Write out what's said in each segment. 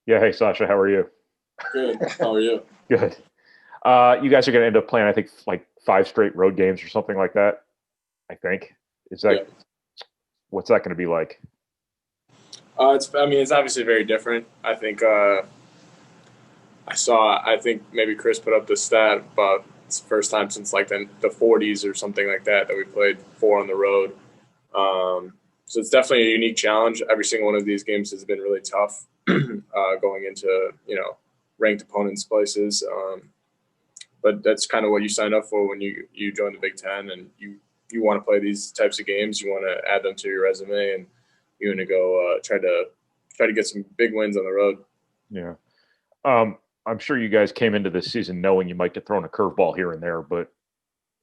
Yeah, hey Sasha, how are you? Good. How are you? Good. You guys are going to end up playing, I think, like five straight road games or something like that. I think. Is Yeah. that what's that going to be like? It's obviously very different. I think maybe Chris put up the stat about it's the first time since like the 40s or something like that we played four on the road. So it's definitely a unique challenge. Every single one of these games has been really tough going into ranked opponents' places. But that's kind of what you sign up for when you join the Big Ten, and you want to play these types of games. You want to add them to your resume, and you want to go try to get some big wins on the road. Yeah. Um, I'm sure you guys came into this season knowing you might get thrown a curveball here and there, but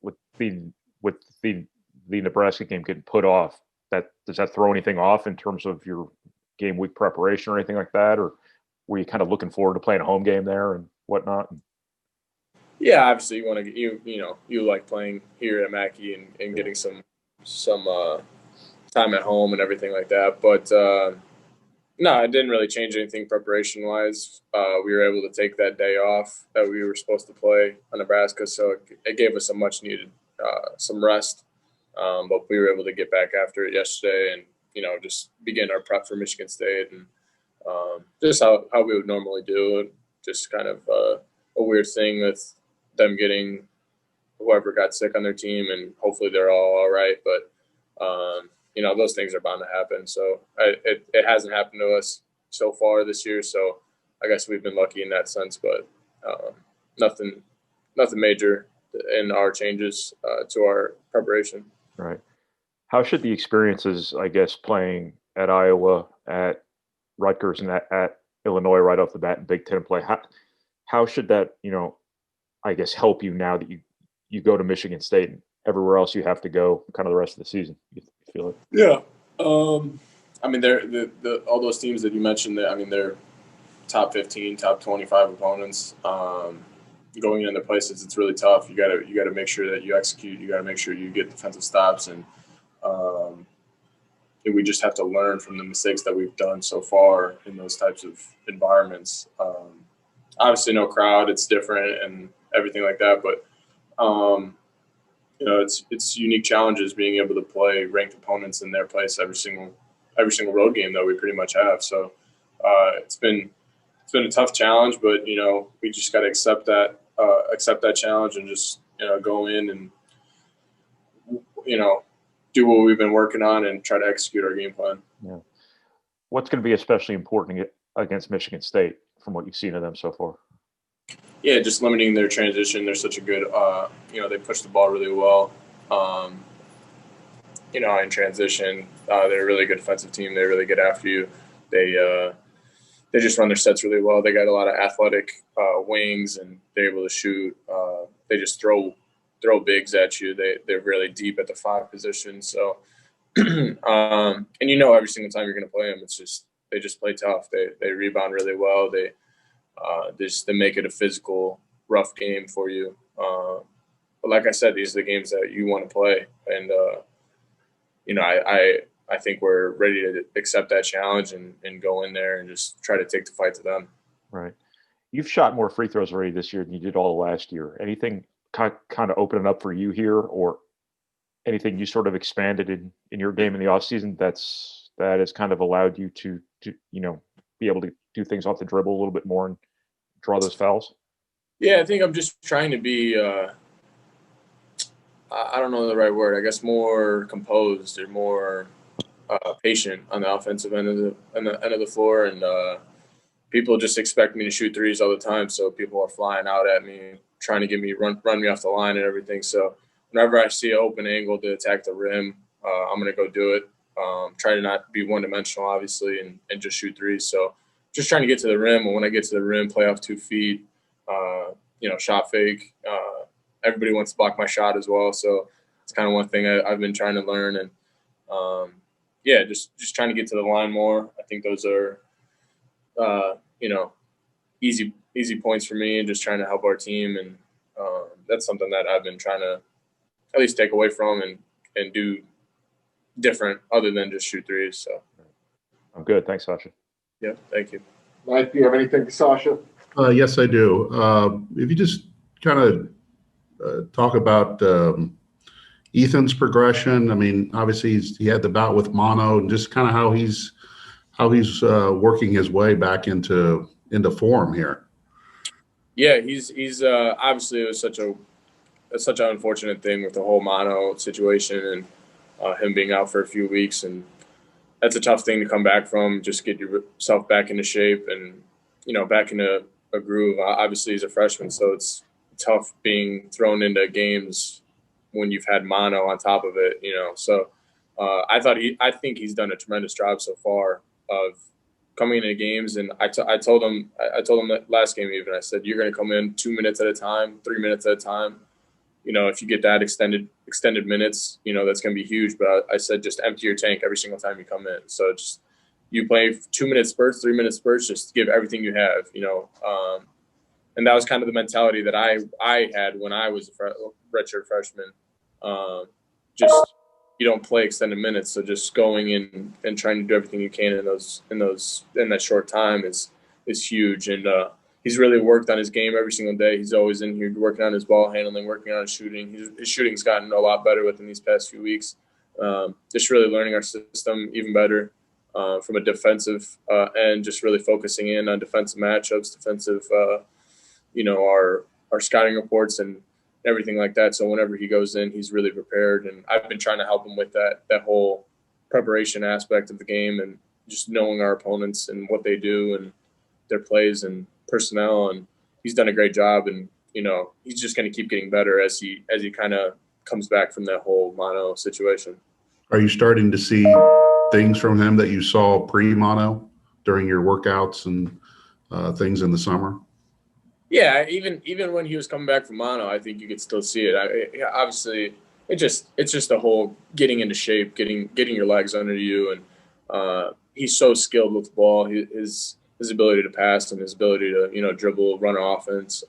with the with the Nebraska game getting put off, that does that throw anything off in terms of your game week preparation or anything like that, or were you kind of looking forward to playing a home game there and whatnot? Yeah, obviously you want to you like playing here at Mackey and Yeah. getting some time at home and everything like that. But no, it didn't really change anything preparation wise. We were able to take that day off that we were supposed to play on Nebraska, so it gave us some much needed some rest. But we were able to get back after it yesterday and just begin our prep for Michigan State and just how we would normally do it. Just kind of a weird thing with them getting whoever got sick on their team, and hopefully they're all right. But those things are bound to happen. So it hasn't happened to us so far this year. So I guess we've been lucky in that sense. But um, nothing, nothing major in our changes to our preparation. Right. How should the experiences, I guess, playing at Iowa, at Rutgers, and at Illinois right off the bat in Big Ten play, how should that, I guess, help you now that you go to Michigan State and everywhere else you have to go kind of the rest of the season? You feel it? Yeah. They're all those teams that you mentioned. They're top 15, top 25 opponents. Going into places, it's really tough. You gotta make sure that you execute. You gotta make sure you get defensive stops, um, and we just have to learn from the mistakes that we've done so far in those types of environments. Obviously, no crowd, it's different and everything like that, but it's unique challenges being able to play ranked opponents in their place every single road game that we pretty much have. So it's been a tough challenge, but we just got to accept that challenge and just go in and you know do what we've been working on and try to execute our game plan. Yeah. What's going to be especially important against Michigan State from what you've seen of them so far? Yeah, just limiting their transition. They're such a good, they push the ball really well. Um, in transition, they're a really good defensive team. They really get after you. They they just run their sets really well. They got a lot of athletic wings, and they're able to shoot. They just throw bigs at you. They're really deep at the five position. So, and every single time you're going to play them, it's just they just play tough. They rebound really well. They make it a physical, rough game for you. But like I said, these are the games that you want to play, and I think we're ready to accept that challenge and go in there and just try to take the fight to them. Right. You've shot more free throws already this year than you did all last year. Anything kind of opening up for you here, or anything you sort of expanded in your game in the offseason that has kind of allowed you to be able to do things off the dribble a little bit more and draw those fouls? Yeah, I think I'm just trying to be. I don't know the right word. I guess more composed or more patient on the offensive end of the floor, and people just expect me to shoot threes all the time. So people are flying out at me, trying to get me run me off the line and everything. So whenever I see an open angle to attack the rim, I'm gonna go do it. Try to not be one dimensional, obviously, and just shoot threes. So just trying to get to the rim, and when I get to the rim, play off 2 feet. Shot fake. Everybody wants to block my shot as well, so it's kind of one thing I've been trying to learn. And yeah, just trying to get to the line more. I think those are uh, you know easy points for me, and just trying to help our team. And that's something that I've been trying to at least take away from and do different other than just shoot threes. So I'm good. Thanks, Sasha. yeah, thank you. Mike, do you have anything, Sasha? Yes, I do. If you just kind of talk about Ethan's progression. I mean, obviously he had the bout with mono, and just kind of how he's working his way back into form here. Yeah, he's obviously it was such an unfortunate thing with the whole mono situation and him being out for a few weeks, and that's a tough thing to come back from. Just get yourself back into shape and back into a groove. Obviously, he's a freshman, so it's tough being thrown into games when you've had mono on top of it. So I think he's done a tremendous job so far of coming into games, and I told him that last game even. I said, you're going to come in 2 minutes at a time, 3 minutes at a time. If you get that extended minutes, that's going to be huge. But I said, just empty your tank every single time you come in. So just you play 2 minute spurts, 3 minute spurts, just give everything you have. And that was kind of the mentality that I had when I was a redshirt freshman. Just you don't play extended minutes, so just going in and trying to do everything you can in that short time is huge. And he's really worked on his game every single day. He's always in here working on his ball handling, working on his shooting. His shooting's gotten a lot better within these past few weeks. Just really learning our system even better from a defensive end, just really focusing in on defensive matchups, defensive, our scouting reports and everything like that. So whenever he goes in, he's really prepared. And I've been trying to help him with that whole preparation aspect of the game and just knowing our opponents and what they do and their plays and personnel. And he's done a great job. And, he's just going to keep getting better as he kind of comes back from that whole mono situation. Are you starting to see things from him that you saw pre-mono during your workouts and things in the summer? Yeah, even when he was coming back from mono, I think you could still see it. Obviously, it's just a whole getting into shape, getting your legs under you, and he's so skilled with the ball. His ability to pass and his ability to dribble, run an offense.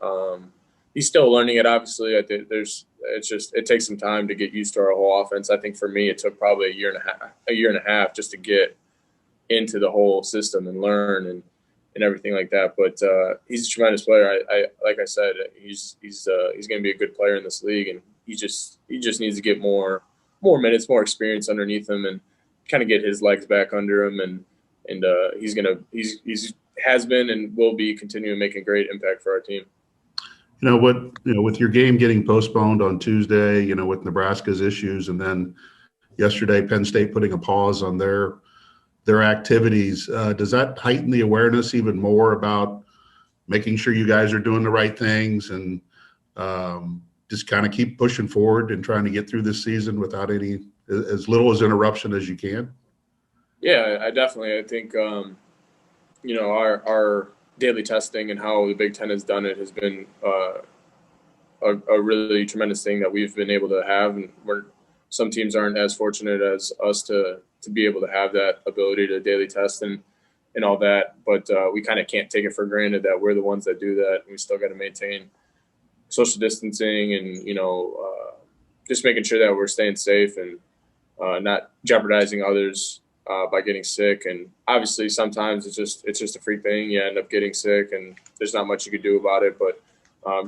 He's still learning it. Obviously, I think it takes some time to get used to our whole offense. I think for me, it took probably a year and a half just to get into the whole system and learn and everything like that. But he's a tremendous player. I like I said, he's going to be a good player in this league, and he just needs to get more minutes, more experience underneath him, and kind of get his legs back under him. And he's has been and will be continuing to make a great impact for our team. With your game getting postponed on Tuesday, with Nebraska's issues, and then yesterday Penn State putting a pause on their activities, does that heighten the awareness even more about making sure you guys are doing the right things and just kind of keep pushing forward and trying to get through this season without as little as interruption as you can? Yeah, I think our daily testing and how the Big Ten has done it has been a really tremendous thing that we've been able to have, and some teams aren't as fortunate as us to be able to have that ability to daily test and all that. But we kind of can't take it for granted that we're the ones that do that. We still got to maintain social distancing and, just making sure that we're staying safe and not jeopardizing others by getting sick. And obviously sometimes it's just a freak thing. You end up getting sick and there's not much you can do about it. But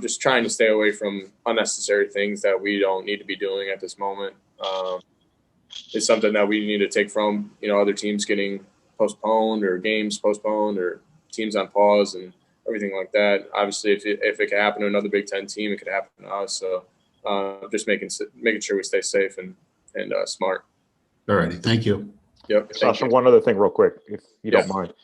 just trying to stay away from unnecessary things that we don't need to be doing at this moment. Is something that we need to take from, other teams getting postponed or games postponed or teams on pause and everything like that. Obviously, if it could happen to another Big Ten team, it could happen to us. So just making sure we stay safe and smart. All righty. Thank you. Yep. Sasha, one other thing real quick, if you don't mind.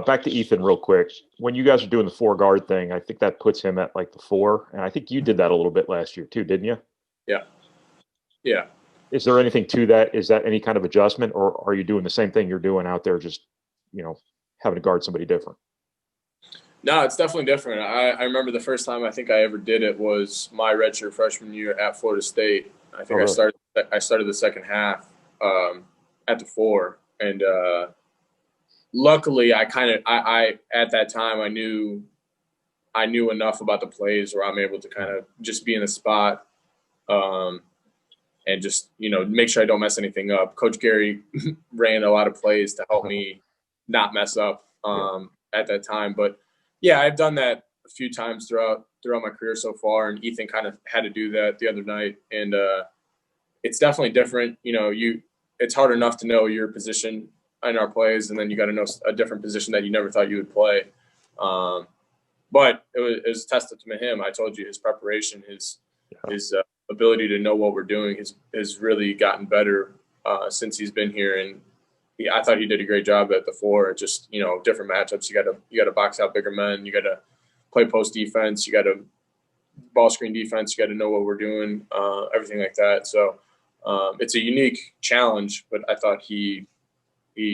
Back to Ethan real quick. When you guys are doing the 4-guard thing, I think that puts him at like the 4. And I think you did that a little bit last year too, didn't you? Yeah. Yeah. Is there anything to that? Is that any kind of adjustment, or are you doing the same thing you're doing out there, just, having to guard somebody different? No, it's definitely different. I remember the first time I think I ever did it was my redshirt freshman year at Florida State. I think I started the second half at the 4, and luckily I at that time I knew enough about the plays where I'm able to kind of just be in the spot and just make sure I don't mess anything up. Coach Gary ran a lot of plays to help me not mess up at that time. But yeah, I've done that a few times throughout my career so far, and Ethan kind of had to do that the other night, and it's definitely different. It's hard enough to know your position in our plays, and then you got to know a different position that you never thought you would play. But it was a testament to him. I told you his preparation, his ability to know what we're doing has really gotten better since he's been here, and I thought he did a great job at the 4. Just different matchups. You got to box out bigger men. You got to play post defense. You got to ball screen defense. You got to know what we're doing. Everything like that. So it's a unique challenge, but I thought he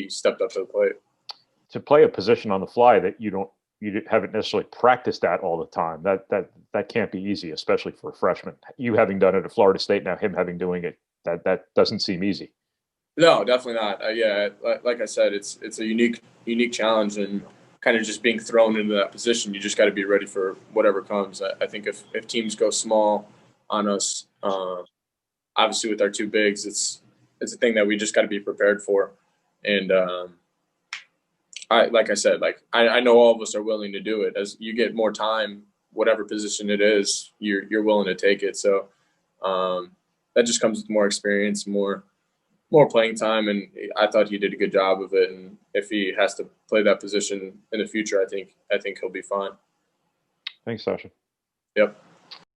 stepped up to the plate. To play a position on the fly that you haven't necessarily practiced at all the time, that can't be easy, especially for a freshman. You having done it at Florida State, now him having doing it, that doesn't seem easy. No, definitely not. Yeah, like I said, it's a unique challenge, and kind of just being thrown into that position. You just got to be ready for whatever comes. I think if teams go small on us, obviously with our 2 bigs, it's a thing that we just got to be prepared for. And like I said, I know all of us are willing to do it. As you get more time, whatever position it is, you're willing to take it. So that just comes with more experience, more playing time, and I thought he did a good job of it. And if he has to play that position in the future, I think he'll be fine. Thanks, Sasha. Yep.